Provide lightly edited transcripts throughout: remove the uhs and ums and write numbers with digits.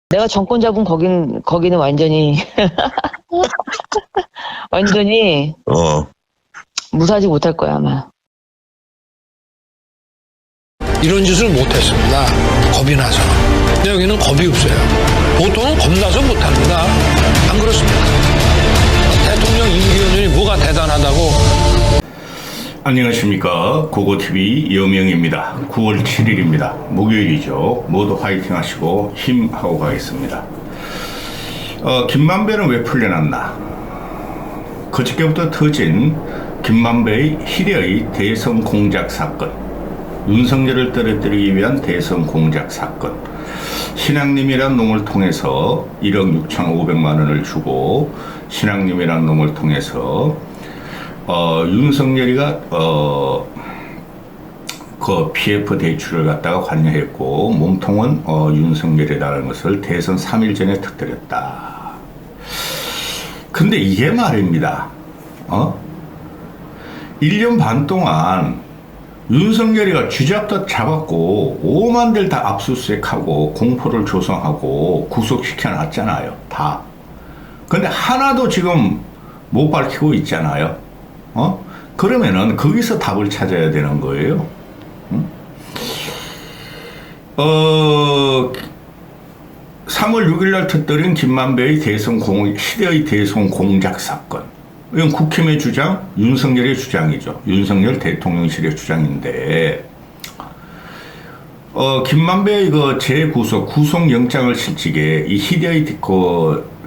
내가 정권 잡은 거기는 완전히 완전히 무사하지 못할 거야 아마. 이런 짓을 못했습니다. 겁이 나서. 근데 여기는 겁이 없어요. 보통은 겁나서 못합니다. 안 그렇습니까? 대통령 임기연이 뭐가 대단하다고. 안녕하십니까. 고고TV 여명입니다. 9월 7일입니다. 목요일이죠. 모두 화이팅 하시고 힘하고 가겠습니다. 김만배는 왜 풀려났나? 그저께부터 터진 김만배의 희대의 대선 공작 사건, 윤석열을 떨어뜨리기 위한 대선 공작 사건, 신앙님이란 놈을 통해서 1억 6,500만 원을 주고 신앙님이란 놈을 통해서 윤석열이가 그 PF 대출을 갖다가 관여했고 몸통은 윤석열이라는 것을 대선 3일 전에 터뜨렸다. 근데 이게 말입니다. 1년 반 동안 윤석열이가 쥐잡듯 잡았고 오만들 다 압수수색하고 공포를 조성하고 구속시켜 놨잖아요. 다. 근데 하나도 지금 못 밝히고 있잖아요. 그러면은 거기서 답을 찾아야 되는 거예요. 3월 6일 날 터뜨린 김만배의 시대의 대선 공작 사건. 이건 국힘의 주장, 윤석열의 주장이죠. 윤석열 대통령실의 주장인데, 김만배의 구속영장을 실직에 이 시대의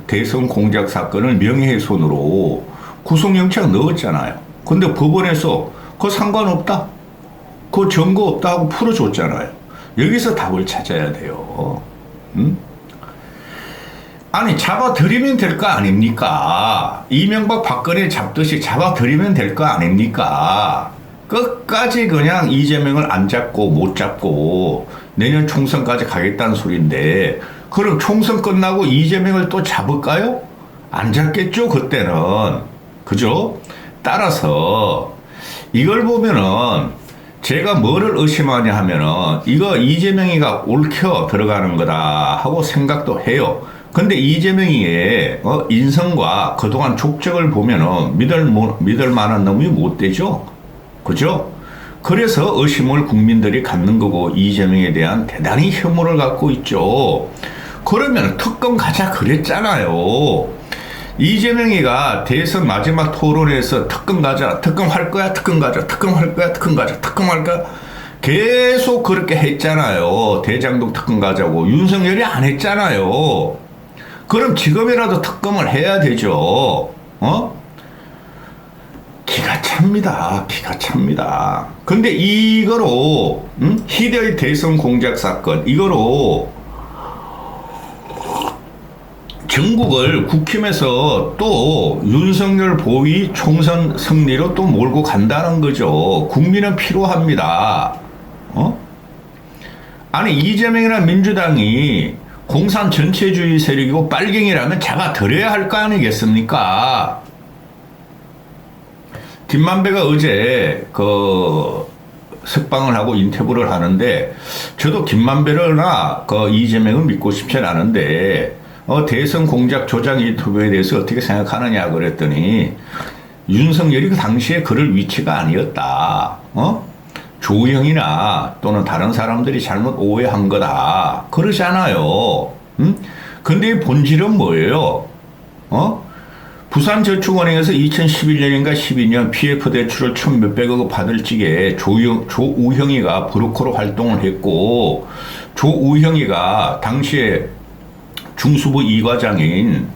대선 공작 사건을 명예훼손으로 구속영장 넣었잖아요. 근데 법원에서 그거 상관없다, 그거 증거 없다 하고 풀어줬잖아요. 여기서 답을 찾아야 돼요. 아니, 잡아들이면 될 거 아닙니까? 이명박 박근혜 잡듯이 잡아들이면 될 거 아닙니까? 끝까지 그냥 이재명을 안 잡고 못 잡고 내년 총선까지 가겠다는 소리인데, 그럼 총선 끝나고 이재명을 또 잡을까요? 안 잡겠죠, 그때는. 그죠? 따라서 이걸 보면은 제가 뭐를 의심하냐 하면은 이거 이재명이가 옳혀 들어가는 거다 하고 생각도 해요. 근데 이재명이의 인성과 그동안 족적을 보면은 믿을 만한 놈이 못 되죠. 그죠? 그래서 의심을 국민들이 갖는 거고 이재명에 대한 대단히 혐오를 갖고 있죠. 그러면 특검 가자 그랬잖아요. 이재명이가 대선 마지막 토론에서 특검 가자, 특검 할 거야, 특검 가자, 특검 할 거야, 특검 가자, 특검 할 거야. 계속 그렇게 했잖아요. 대장동 특검 가자고. 윤석열이 안 했잖아요. 그럼 지금이라도 특검을 해야 되죠. 기가 찹니다. 기가 찹니다. 근데 이거로 희대의 대선 공작 사건, 이거로 전국을 국힘에서 또 윤석열 보위 총선 승리로 또 몰고 간다는 거죠. 국민은 필요합니다. 아니, 이재명이나 민주당이 공산 전체주의 세력이고 빨갱이라면 잡아들여야 할 거 아니겠습니까? 김만배가 어제 석방을 하고 인터뷰를 하는데, 저도 김만배나 이재명은 믿고 싶진 않은데, 대선 공작 조작 인터뷰에 대해서 어떻게 생각하느냐 그랬더니, 윤석열이 그 당시에 그럴 위치가 아니었다. 조형이나 또는 다른 사람들이 잘못 오해한 거다. 그러잖아요. 근데 본질은 뭐예요? 부산저축은행에서 2011년인가 12년 PF 대출을 1,몇백억 받을 적에 조우형이가 브로커로 활동을 했고, 조우형이가 당시에 중수부 이과장인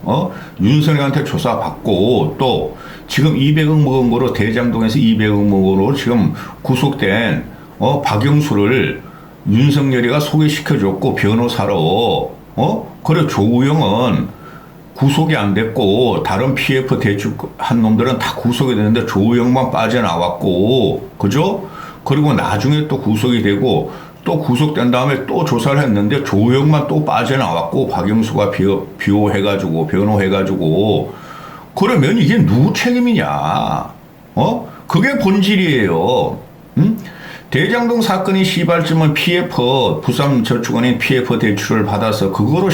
윤석열한테 조사받고, 또 지금 200억 먹은 거로 대장동에서 200억 먹은 거로 지금 구속된 박영수를 윤석열이가 소개시켜줬고 변호사로. 그래 조우영은 구속이 안 됐고 다른 PF 대출한 놈들은 다 구속이 됐는데 조우영만 빠져나왔고, 그죠? 그리고 나중에 또 구속이 되고 또 구속된 다음에 또 조사를 했는데 조우영만 또 빠져나왔고 박영수가 비호해가지고 변호해가지고. 그러면 이게 누구 책임이냐? 그게 본질이에요. 대장동 사건이 시발점은 PF, 부산저축은행 PF 대출을 받아서 그거로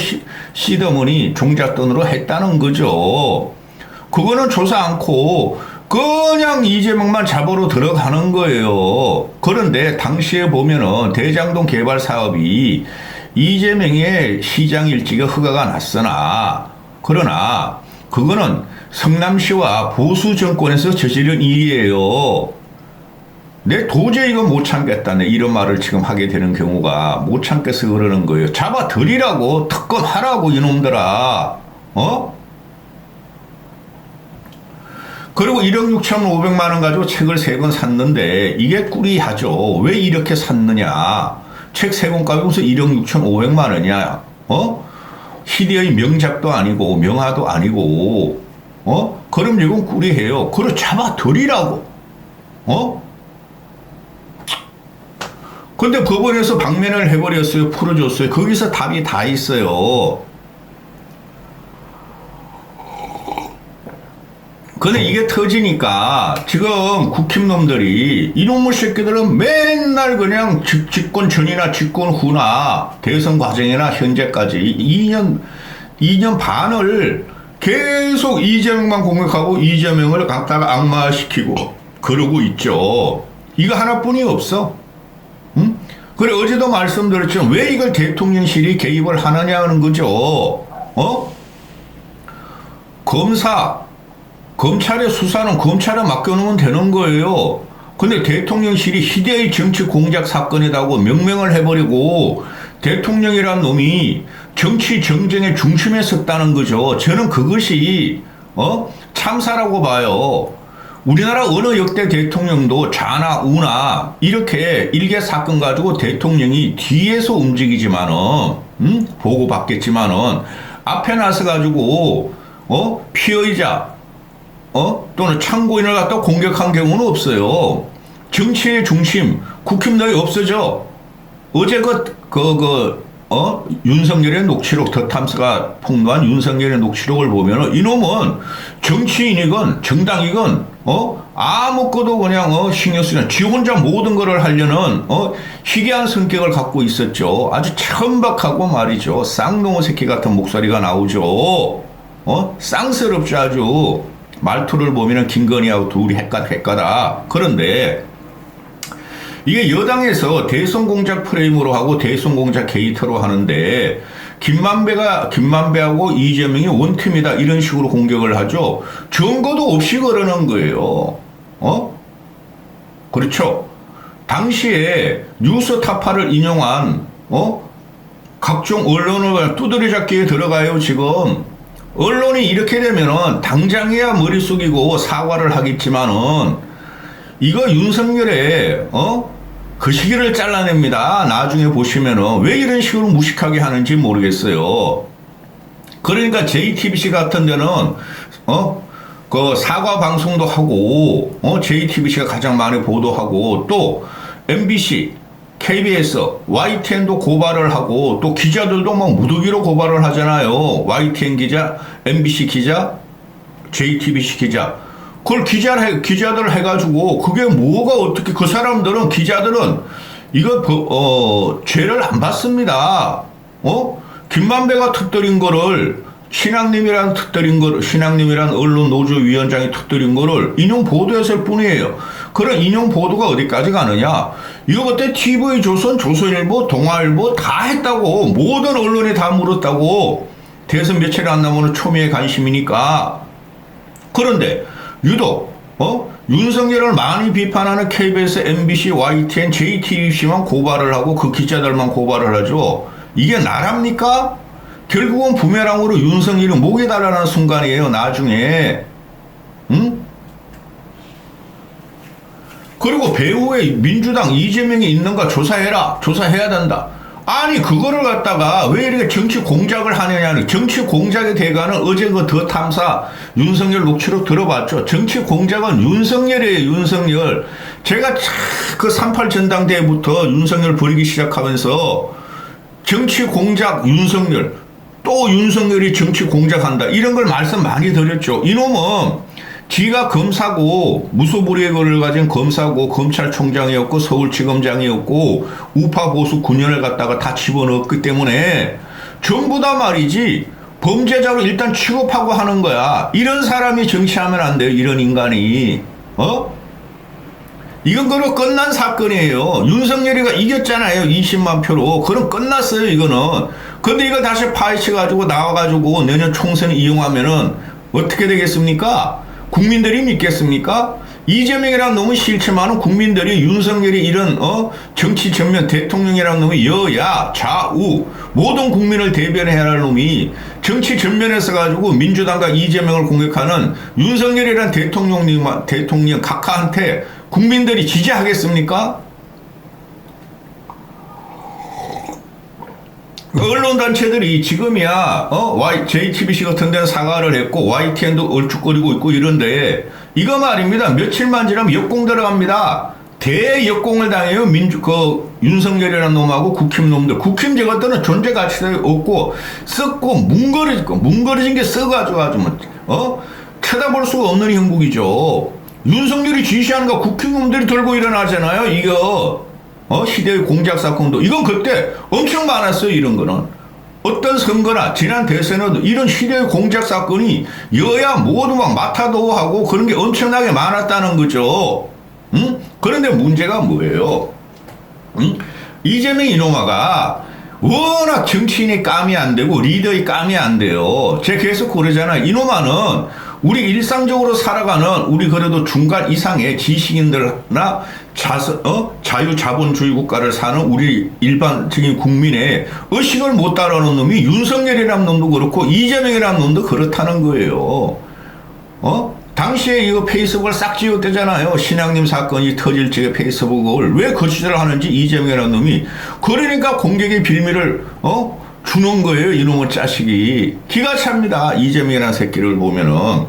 시드머니 종잣돈으로 했다는 거죠. 그거는 조사 않고 그냥 이재명만 잡으러 들어가는 거예요. 그런데 당시에 보면은 대장동 개발 사업이 이재명의 시장 일지가 허가가 났으나 그러나 그거는 성남시와 보수 정권에서 저지른 일이에요. 내 도저히 이거 못 참겠다네 이런 말을 지금 하게 되는 경우가 못 참겠어 그러는 거예요. 잡아들이라고 특검하라고 이놈들아. 그리고 1억 6,500만 원 가지고 책을 3권 샀는데 이게 꾸리하죠. 왜 이렇게 샀느냐. 책 3권 값이 무슨 1억 6,500만 원이야. 희대의 명작도 아니고 명화도 아니고 그럼 이건 꾸리해요. 그걸 잡아들이라고. 근데 법원에서 방면을 해버렸어요. 풀어줬어요. 거기서 답이 다 있어요. 근데 이게 터지니까 지금 국힘놈들이 이놈의 새끼들은 맨날 그냥 집권 전이나 집권 후나 대선 과정이나 현재까지 2년 반을 계속 이재명만 공격하고 이재명을 갖다가 악마시키고 그러고 있죠. 이거 하나뿐이 없어. 응? 그래 어제도 말씀드렸지만 왜 이걸 대통령실이 개입을 하느냐는 거죠. 검찰의 수사는 검찰에 맡겨놓으면 되는 거예요. 근데 대통령실이 희대의 정치 공작 사건이라고 명명을 해버리고 대통령이란 놈이 정치 정쟁의 중심에 섰다는 거죠. 저는 그것이 참사라고 봐요. 우리나라 어느 역대 대통령도 좌나 우나 이렇게 일개 사건 가지고 대통령이 뒤에서 움직이지만은 보고받겠지만은 앞에 나서 가지고 피의자 또는 참고인을 갖다 공격한 경우는 없어요. 정치의 중심 국힘당이 없어져. 어제 윤석열의 녹취록 더탐스가 폭로한 윤석열의 녹취록을 보면은 이놈은 정치인이건 정당이건 아무것도 그냥 신경 쓰지 않고 지 혼자 모든 거를 하려는 희귀한 성격을 갖고 있었죠. 아주 천박하고 말이죠. 쌍놈의 새끼 같은 목소리가 나오죠. 쌍스럽죠 아주. 말투를 보면은 김건희하고 둘이 헷가다. 그런데 이게 여당에서 대선 공작 프레임으로 하고 대선 공작 게이트로 하는데 김만배하고 이재명이 원팀이다 이런 식으로 공격을 하죠. 증거도 없이 그러는 거예요. 그렇죠. 당시에 뉴스타파를 인용한 각종 언론을 두드려 잡기에 들어가요 지금. 언론이 이렇게 되면은 당장이야 머리 숙이고 사과를 하겠지만은 이거 윤석열의 그 시기를 잘라냅니다. 나중에 보시면은 왜 이런 식으로 무식하게 하는지 모르겠어요. 그러니까 JTBC 같은 데는 그 사과 방송도 하고 JTBC가 가장 많이 보도하고 또 MBC KBS, YTN도 고발을 하고 또 기자들도 막 무더기로 고발을 하잖아요. YTN 기자, MBC 기자, JTBC 기자. 그걸 기자들 해가지고 그게 뭐가 어떻게 그 사람들은 기자들은 이거 죄를 안 받습니다. 김만배가 터뜨린 거를 신앙님이란 언론 노조 위원장이 터뜨린 거를 인용 보도했을 뿐이에요. 그런 인용 보도가 어디까지 가느냐? 이거 그때 TV 조선, 조선일보, 동아일보 다 했다고. 모든 언론이 다 물었다고. 대선 며칠 안 남은 초미의 관심이니까. 그런데 유독 윤석열을 많이 비판하는 KBS, MBC, YTN, JTBC만 고발을 하고 그 기자들만 고발을 하죠. 이게 나랍니까? 결국은 부메랑으로 윤석열이 목에 달하는 순간이에요. 나중에. 그리고 배후에 민주당 이재명이 있는가 조사해라. 조사해야 된다. 아니 그거를 갖다가 왜 이렇게 정치 공작을 하느냐는 정치 공작의 대가는 어제 그 더 탐사 윤석열 녹취록 들어봤죠. 정치 공작은 윤석열이에요. 윤석열. 제가 그 3.8 전당대회부터 윤석열 버리기 시작하면서 정치 공작 윤석열 또 윤석열이 정치 공작한다 이런 걸 말씀 많이 드렸죠. 이놈은 지가 검사고 무소불위의 권을 가진 검사고 검찰총장이었고 서울지검장이었고 우파 보수 9년을 갖다가 다 집어넣었기 때문에 전부 다 말이지 범죄자로 일단 취급하고 하는 거야. 이런 사람이 정치하면 안 돼요. 이런 인간이. 이건 그로 끝난 사건이에요. 윤석열이가 이겼잖아요. 20만 표로. 그럼 끝났어요. 이거는. 근데 이거 다시 파헤쳐가지고 나와가지고 내년 총선 이용하면은 어떻게 되겠습니까? 국민들이 믿겠습니까? 이재명이라는 놈은 싫지만은 국민들이 윤석열이 이런 정치 전면 대통령이라는 놈이 여야 좌우 모든 국민을 대변해야 할 놈이 정치 전면에서 가지고 민주당과 이재명을 공격하는 윤석열이라는 대통령 각하한테 국민들이 지지하겠습니까? 언론단체들이 지금이야 JTBC 같은 데는 사과를 했고 YTN도 얼죽거리고 있고 이런데 이거 말입니다. 며칠만 지나면 역공 들어갑니다. 대역공을 당해요. 윤석열이라는 놈하고 국힘 놈들. 국힘 저것들은 존재 가치도 없고 썩고 뭉거려진 게 썩어가지고 아주 쳐다볼 수가 없는 형국이죠. 윤석열이 지시하는 거 국힘 놈들이 들고 일어나잖아요. 이거 시대의 공작 사건도 이건 그때 엄청 많았어요. 이런 거는 어떤 선거나 지난 대선에도 이런 시대의 공작 사건이 여야 모두 막 마타도하고 그런 게 엄청나게 많았다는 거죠. 그런데 문제가 뭐예요? 이재명 이놈아가 워낙 정치인이 감이 안 되고 리더의 감이 안 돼요. 제가 계속 그러잖아요. 이놈아는 우리 일상적으로 살아가는 우리 그래도 중간 이상의 지식인들나 자유자본주의 국가를 사는 우리 일반적인 국민의 의식을 못 따라오는 놈이 윤석열이라는 놈도 그렇고 이재명이라는 놈도 그렇다는 거예요. 당시에 이거 페이스북을 싹 지웠대잖아요. 신앙님 사건이 터질 적에 페이스북을 왜 거치를 하는지 이재명이라는 놈이 그러니까 공격의 빌미를 주는 거예요. 이놈의 자식이. 기가 찹니다. 이재명이라는 새끼를 보면은.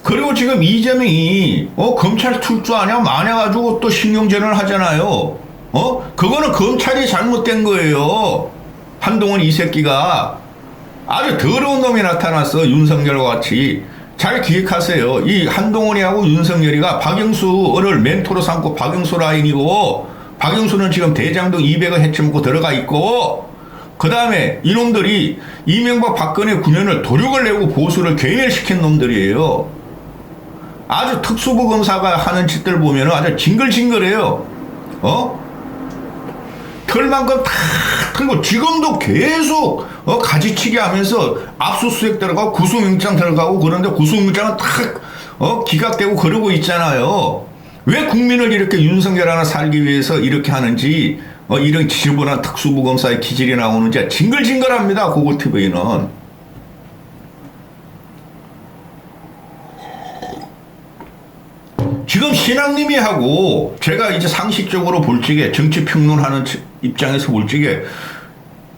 그리고 지금 이재명이 검찰 출두 아냐 마냐 가지고 또 신경전을 하잖아요. 그거는 검찰이 잘못된 거예요. 한동훈 이 새끼가 아주 더러운 놈이 나타났어. 윤석열과 같이. 잘 기억하세요. 이 한동훈이하고 윤석열이가 박영수를 멘토로 삼고 박영수 라인이고 박영수는 지금 대장동 200억 해쳐먹고 들어가 있고 그 다음에 이놈들이 이명박 박근혜 9년을 도륙을 내고 보수를 괴멸시킨 놈들이에요. 아주 특수부 검사가 하는 짓들 보면 아주 징글징글해요. 털만큼 다 털고 지금도 계속 가지치기 하면서 압수수색 들어가고 구속영장 들어가고 그런데 구속영장은 탁 기각되고 그러고 있잖아요. 왜 국민을 이렇게 윤석열 하나 살기 위해서 이렇게 하는지 이런 지저분한 특수부 검사의 기질이 나오는지 징글징글합니다. 고고TV는. 지금 신앙님이 하고 제가 이제 상식적으로 볼 적에 정치 평론하는 입장에서 볼 적에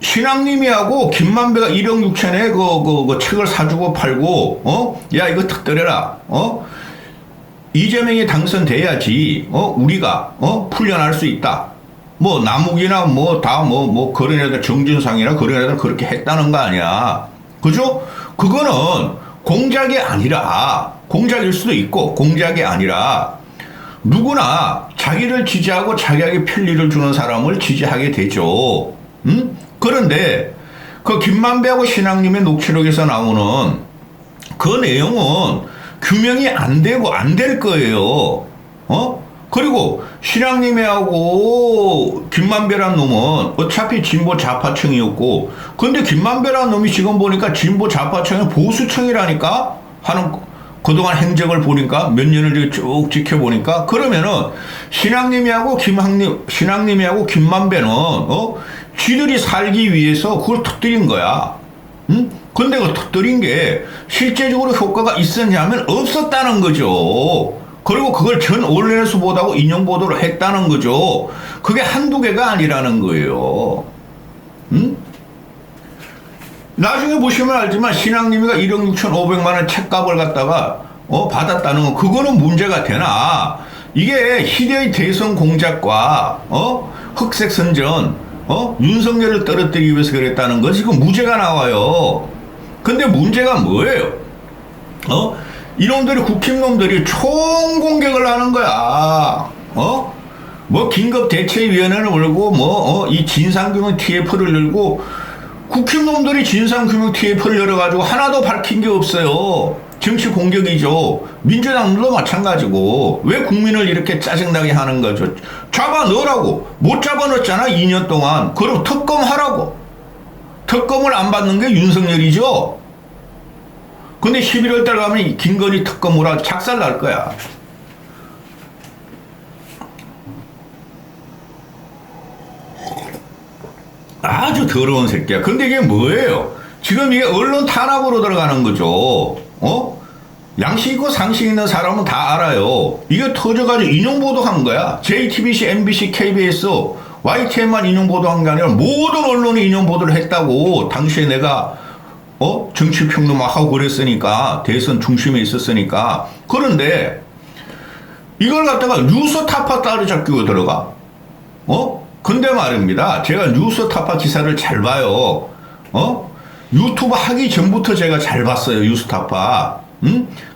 신앙님이 하고 김만배가 1억 6천에 그 책을 사주고 팔고 야 이거 탁 때려라 이재명이 당선돼야지 우리가 풀려날 수 있다. 뭐 남욱이나 뭐 다 뭐 그런 애들 정진상이나 그런 애들 그렇게 했다는 거 아니야. 그죠? 그거는 공작이 아니라 공작일 수도 있고 공작이 아니라 누구나 자기를 지지하고 자기에게 편리를 주는 사람을 지지하게 되죠. 그런데 그 김만배하고 신앙님의 녹취록에서 나오는 그 내용은 규명이 안 되고 안 될 거예요. 그리고 신앙님하고 김만배란 놈은 어차피 진보 좌파층이었고 근데 김만배란 놈이 지금 보니까 진보 좌파층의 보수층이라니까 하는 그동안 행적을 보니까 몇 년을 쭉 지켜보니까 그러면은 신앙님이하고 김만배는 쥐들이 살기 위해서 그걸 터뜨린 거야. 근데 그 터뜨린 게 실제적으로 효과가 있었냐면 없었다는 거죠. 그리고 그걸 전 언론에서 보도하고 인용 보도를 했다는 거죠. 그게 한두 개가 아니라는 거예요. 나중에 보시면 알지만 신앙님이가 1억 6,500만 원 책값을 갖다가 받았다는 건 그거는 문제가 되나 이게 희대의 대선 공작과 흑색 선전 윤석열을 떨어뜨리기 위해서 그랬다는 건 지금 무죄가 나와요. 근데 문제가 뭐예요? 이놈들이 국힘놈들이 총공격을 하는 거야. 뭐 긴급대책위원회를 열고 이 진상규명 TF를 열고 국힘놈들이 진상규명 TF를 열어가지고 하나도 밝힌 게 없어요. 정치 공격이죠. 민주당도 마찬가지고 왜 국민을 이렇게 짜증나게 하는 거죠. 잡아 넣으라고. 못 잡아 넣었잖아 2년 동안. 그럼 특검하라고. 특검을 안 받는 게 윤석열이죠. 근데 11월 달 가면 김건희 특검으로 작살 날 거야. 아주 더러운 새끼야. 근데 이게 뭐예요? 지금 이게 언론 탄압으로 들어가는 거죠. 양식 있고 상식 있는 사람은 다 알아요. 이게 터져가지고 인용보도한 거야. JTBC, MBC, KBS, YTN만 인용보도한 게 아니라 모든 언론이 인용보도를 했다고. 당시에 내가 정치평론 막 하고 그랬으니까, 대선 중심에 있었으니까. 그런데 이걸 갖다가 뉴스타파 따로잡기로 들어가. 근데 말입니다. 제가 뉴스타파 기사를 잘 봐요. 유튜브 하기 전부터 제가 잘 봤어요. 뉴스타파.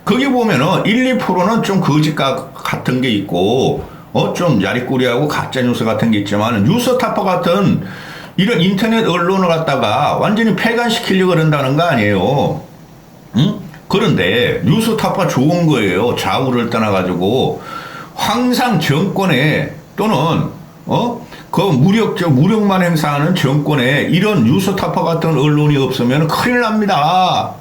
거기 보면은 1, 2%는 좀 거짓 같은 게 있고, 좀 야리꾸리하고 가짜뉴스 같은 게 있지만, 뉴스타파 같은 이런 인터넷 언론을 갖다가 완전히 폐간시키려고 그런다는 거 아니에요. 그런데 뉴스타파 좋은 거예요. 좌우를 떠나가지고. 항상 정권에 또는, 그 무력만 행사하는 정권에 이런 뉴스타파 같은 언론이 없으면 큰일 납니다.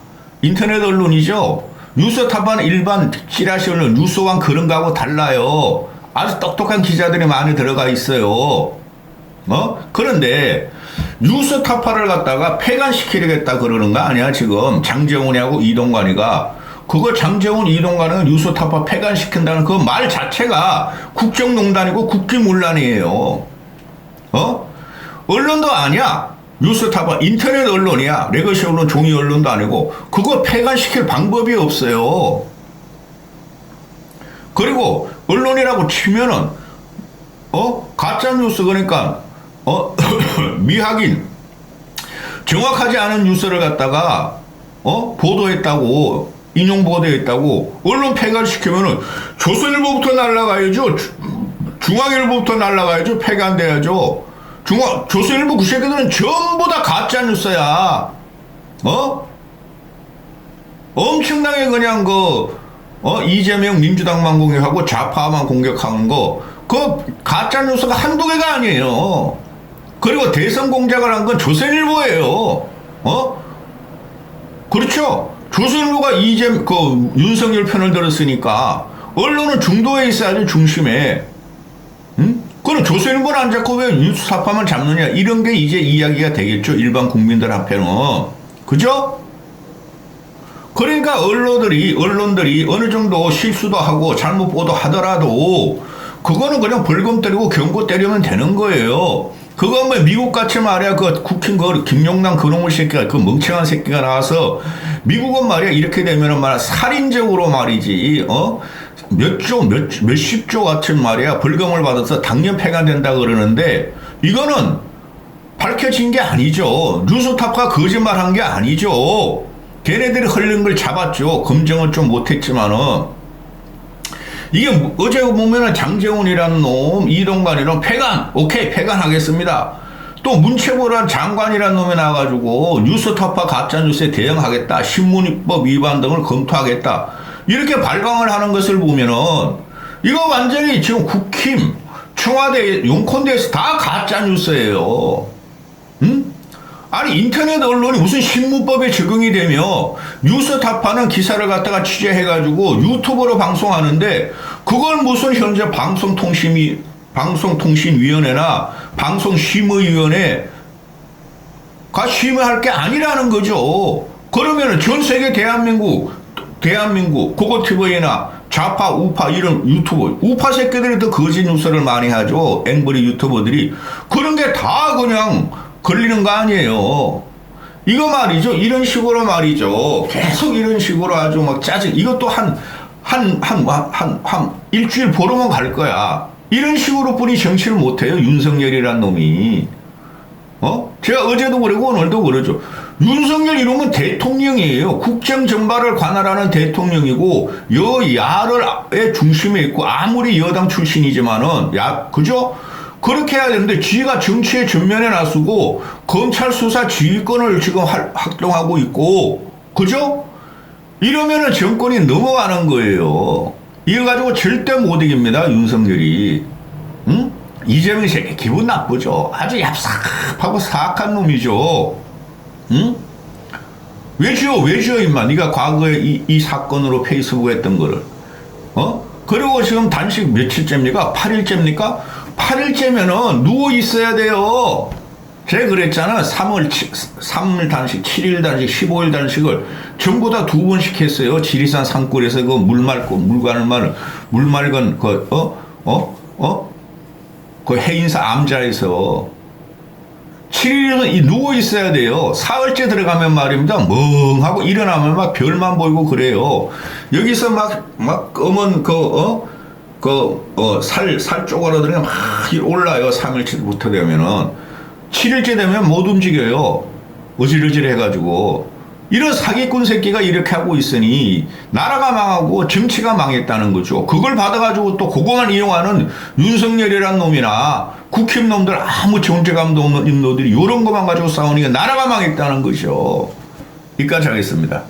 인터넷 언론이죠. 뉴스타파는 일반 찌라시 언론, 뉴스왕 그런 거하고 달라요. 아주 똑똑한 기자들이 많이 들어가 있어요. 그런데 뉴스타파를 갖다가 폐간시키려겠다 그러는 거 아니야, 지금. 장제원이하고 이동관이가. 그거 장제원, 이동관은 뉴스타파 폐간시킨다는 그 말 자체가 국정농단이고 국기문란이에요. 언론도 아니야. 뉴스타파 인터넷 언론이야. 레거시 언론, 종이 언론도 아니고. 그거 폐간시킬 방법이 없어요. 그리고 언론이라고 치면은 가짜뉴스, 그러니까 미확인 정확하지 않은 뉴스를 갖다가 보도했다고, 인용 보도했다고 언론 폐간시키면은 조선일보부터 날라가야죠. 중앙일보부터 날라가야죠. 폐간돼야죠. 조선일보 그 새끼들은 전부 다 가짜뉴스야. 엄청나게 그냥 이재명 민주당만 공격하고 좌파만 공격하는 거, 그 가짜뉴스가 한두 개가 아니에요. 그리고 대선 공작을 한 건 조선일보예요. 그렇죠? 조선일보가 윤석열 편을 들었으니까 언론은 중도에 있어야지, 중심에. 그럼 조선일보는 안 잡고 왜 뉴스타파만 잡느냐, 이런 게 이제 이야기가 되겠죠, 일반 국민들 앞에는. 그죠? 그러니까 언론들이 어느 정도 실수도 하고 잘못 보도하더라도 그거는 그냥 벌금 때리고 경고 때리면 되는 거예요. 그거 뭐 미국 같이 말이야, 그 국힘 김용남 그놈의 새끼가, 그 멍청한 새끼가 나와서 미국은 말이야 이렇게 되면은 말이야 살인적으로 말이지, 몇십조 같은 말이야 벌금을 받아서 당연 폐간된다 그러는데, 이거는 밝혀진 게 아니죠. 뉴스타파 거짓말한 게 아니죠. 걔네들이 흘린 걸 잡았죠. 검증은 좀 못했지만은. 이게 어제 보면은 장제원이라는 놈, 이동관이랑 폐간, 오케이, 폐간하겠습니다. 또 문체부란 장관이라는 놈이 나와가지고 뉴스타파 가짜뉴스에 대응하겠다, 신문법 위반 등을 검토하겠다, 이렇게 발광을 하는 것을 보면은 이거 완전히 지금 국힘, 청와대, 용콘대에서 다 가짜뉴스예요. 아니 인터넷 언론이 무슨 신문법에 적용이 되며 뉴스타파는 기사를 갖다가 취재해가지고 유튜브로 방송하는데, 그걸 무슨 현재 방송통신위원회나 방송심의위원회가 심의할 게 아니라는 거죠. 그러면은 전 세계 대한민국 고고TV나 좌파, 우파 이런 유튜브, 우파 새끼들이 더 거짓 뉴스를 많이 하죠. 앵벌이 유튜버들이. 그런 게 다 그냥 걸리는 거 아니에요. 이거 말이죠. 이런 식으로 말이죠. 계속 이런 식으로 아주 막 짜증, 이것도 한 일주일 보러만 갈 거야. 이런 식으로 뿐이 정치를 못해요. 윤석열이란 놈이. 제가 어제도 그러고 오늘도 그러죠. 윤석열 이름은 대통령이에요. 국정 전반을 관할하는 대통령이고 여야의 중심에 있고 아무리 여당 출신이지만은 그죠? 그렇게 해야 되는데 지가 정치의 전면에 나서고 검찰 수사 지휘권을 지금 활동하고 있고 그죠? 이러면은 정권이 넘어가는 거예요. 이거 가지고 절대 못 이깁니다. 윤석열이. 응? 이재명 새끼 기분 나쁘죠. 아주 얍삽하고 사악한 놈이죠. 응? 왜 지어 임마. 네가 과거에 이 사건으로 페이스북 했던 거를. 그리고 지금 단식 며칠째입니까? 8일째입니까? 8일째면은 누워 있어야 돼요. 제가 그랬잖아. 3일 단식, 7일 단식, 15일 단식을 전부 다 2번씩 했어요. 지리산 산골에서 그 물 맑은 그 해인사 암자에서 7일은 누워 있어야 돼요. 사흘째 들어가면 말입니다. 멍하고 일어나면 막 별만 보이고 그래요. 여기서 막 검은 살 쪼가라들이 막 올라요. 3일째부터 되면은. 7일째 되면 못 움직여요. 어질어질 해가지고. 이런 사기꾼 새끼가 이렇게 하고 있으니 나라가 망하고 정치가 망했다는 거죠. 그걸 받아가지고 또 그거만 이용하는 윤석열이란 놈이나 국힘 놈들 아무 존재감도 없는 놈들이 이런 것만 가지고 싸우니까 나라가 망했다는 거죠. 여기까지 하겠습니다.